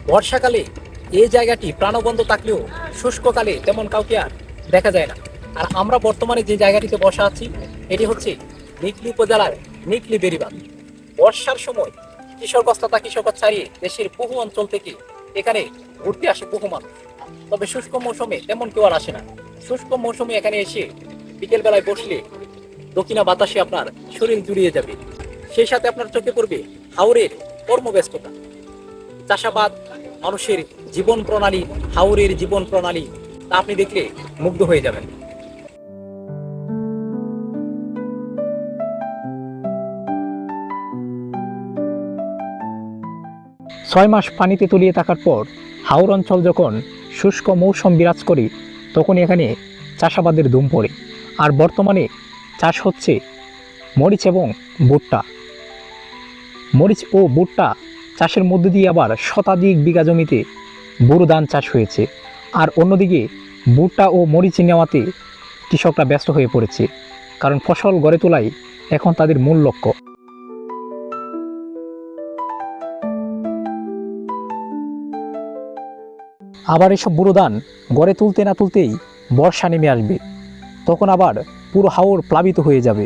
বর্ষাকালে এই জায়গাটি প্রাণবন্ত থাকলেও শুষ্ককালে তেমন কাউকে আর দেখা যায় না। আর আমরা বর্তমানে যে জায়গাটিতে বসা আছি এটি হচ্ছে নিকলি উপজেলার নিকলি বেড়িবাঁধ। বর্ষার সময় কিশোরগঞ্জ তথা কিশোরগঞ্জ ছাড়িয়ে দেশের বহু অঞ্চল থেকে এখানে ঘুরতে আসে বহু মানুষ। তবে শুষ্ক মৌসুমে তেমন কেউ আর আসে না। শুষ্ক মৌসুমে এখানে এসে বিকেল বেলায় বসলে দক্ষিণা বাতাসে আপনার শরীর জুড়িয়ে যাবে। সেই সাথে আপনার চোখে পড়বে হাওরের কর্মব্যস্ততা, চাষাবাদ, মানুষের জীবন প্রণালী, হাওরের জীবন প্রণালী, তা আপনি দেখলে মুগ্ধ হয়ে যাবেন। 6 মাস পানিতে তলিয়ে থাকার পর হাওর অঞ্চল যখন শুষ্ক মৌসুম বিরাজ করে তখন এখানে চাষাবাদের ধুম পড়ে। আর বর্তমানে চাষ হচ্ছে মরিচ এবং ভুট্টা। মরিচ ও ভুট্টা চাষের মধ্য দিয়ে আবার শতাধিক বিঘা জমিতে বোরো ধান চাষ হয়েছে। আর অন্যদিকে ভুট্টা ও মরিচ নেওয়াতে কৃষকরা ব্যস্ত হয়ে পড়েছে, কারণ ফসল গড়ে তোলাই এখন তাদের মূল লক্ষ্য। আবার এসব বোরো ধান গড়ে তুলতে না তুলতেই বর্ষা নেমে আসবে, তখন আবার পুরো হাওর প্লাবিত হয়ে যাবে।